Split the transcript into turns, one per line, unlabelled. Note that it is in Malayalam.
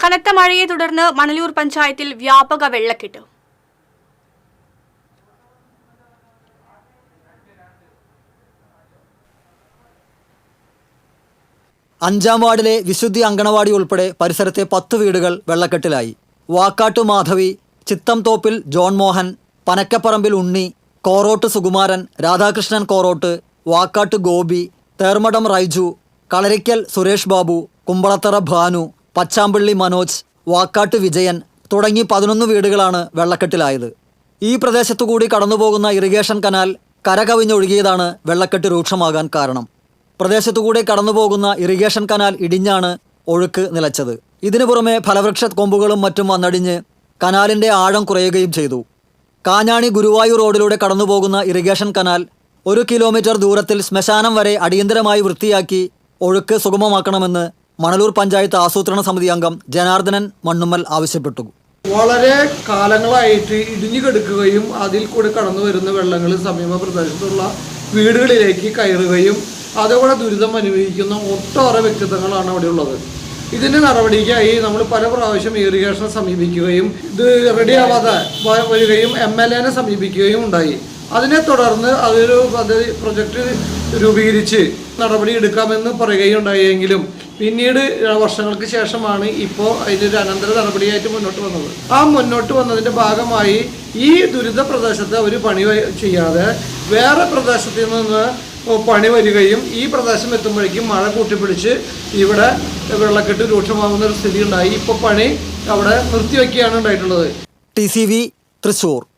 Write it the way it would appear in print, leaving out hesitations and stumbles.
കനത്ത മഴയെ തുടർന്ന് മണലൂർ പഞ്ചായത്തിൽ വ്യാപക വെള്ളക്കെട്ട്.
അഞ്ചാം വാർഡിലെ വിശുദ്ധി അങ്കണവാടി ഉൾപ്പെടെ പരിസരത്തെ 10 വീടുകൾ വെള്ളക്കെട്ടിലായി. വാക്കാട്ടു മാധവി, ചിത്തംതോപ്പിൽ ജോൺ മോഹൻ, പനക്കപ്പറമ്പിൽ ഉണ്ണി, കോറോട്ട് സുകുമാരൻ, രാധാകൃഷ്ണൻ കോറോട്ട്, വാക്കാട്ട് ഗോപി, തേർമടം റൈജു, കളരിക്കൽ സുരേഷ് ബാബു, കുമ്പളത്തറ ഭാനു, പച്ചാമ്പള്ളി മനോജ്, വാക്കാട്ട് വിജയൻ തുടങ്ങി 11 വീടുകളാണ് വെള്ളക്കെട്ടിലായത്. ഈ പ്രദേശത്തുകൂടി കടന്നുപോകുന്ന ഇറിഗേഷൻ കനാൽ കരകവിഞ്ഞൊഴുകിയതാണ് വെള്ളക്കെട്ട് രൂക്ഷമാകാൻ കാരണം. പ്രദേശത്തുകൂടി കടന്നുപോകുന്ന ഇറിഗേഷൻ കനാൽ ഇടിഞ്ഞാണ് ഒഴുക്ക് നിലച്ചത്. ഇതിനു പുറമെ ഫലവൃക്ഷ കൊമ്പുകളും മറ്റും വന്നടിഞ്ഞ് കനാലിൻ്റെ ആഴം കുറയുകയും ചെയ്തു. കാഞ്ഞാണി ഗുരുവായൂർ റോഡിലൂടെ കടന്നുപോകുന്ന ഇറിഗേഷൻ കനാൽ 1 കിലോമീറ്റർ ദൂരത്തിൽ ശ്മശാനം വരെ അടിയന്തരമായി വൃത്തിയാക്കി ഒഴുക്ക് സുഗമമാക്കണമെന്ന് മണലൂർ പഞ്ചായത്ത് ആസൂത്രണ സമിതി അംഗം ജനാർദ്ദനൻ മണ്ണുമ്മൽ ആവശ്യപ്പെട്ടു.
വളരെ കാലങ്ങളായിട്ട് ഇടിഞ്ഞു കിടക്കുകയും അതിൽ കൂടെ കടന്നു വരുന്ന വെള്ളങ്ങൾ സമീപ പ്രദേശത്തുള്ള വീടുകളിലേക്ക് കയറുകയും അതോടെ ദുരിതം അനുഭവിക്കുന്ന ഒട്ടേറെ വ്യക്തിത്വങ്ങളാണ് അവിടെ ഉള്ളത്. ഇതിൻ്റെ നടപടിക്കായി നമ്മൾ പല പ്രാവശ്യം ഇറിഗേഷനെ സമീപിക്കുകയും ഇത് റെഡിയാവാതെ വരികയും MLAനെ സമീപിക്കുകയും ഉണ്ടായി. അതിനെ തുടർന്ന് അതൊരു പ്രൊജക്റ്റ് രൂപീകരിച്ച് നടപടി എടുക്കാമെന്ന് പറയുകയുണ്ടായെങ്കിലും പിന്നീട് വർഷങ്ങൾക്ക് ശേഷമാണ് ഇപ്പോൾ അതിനൊരു അനന്തര നടപടിയായിട്ട് മുന്നോട്ട് വന്നത്. ആ മുന്നോട്ട് വന്നതിൻ്റെ ഭാഗമായി ഈ ദുരിത പ്രദേശത്ത് ഒരു പണി ചെയ്യാതെ വേറെ പ്രദേശത്ത് നിന്ന് പണി വരികയും ഈ പ്രദേശം എത്തുമ്പോഴേക്കും മഴ കൂട്ടിപ്പിടിച്ച് ഇവിടെ വെള്ളക്കെട്ട് രൂക്ഷമാകുന്ന ഒരു സ്ഥിതി ഉണ്ടായി. ഇപ്പോൾ പണി അവിടെ നിർത്തിവെക്കുകയാണ് ഉണ്ടായിട്ടുള്ളത്.
TCV തൃശ്ശൂർ.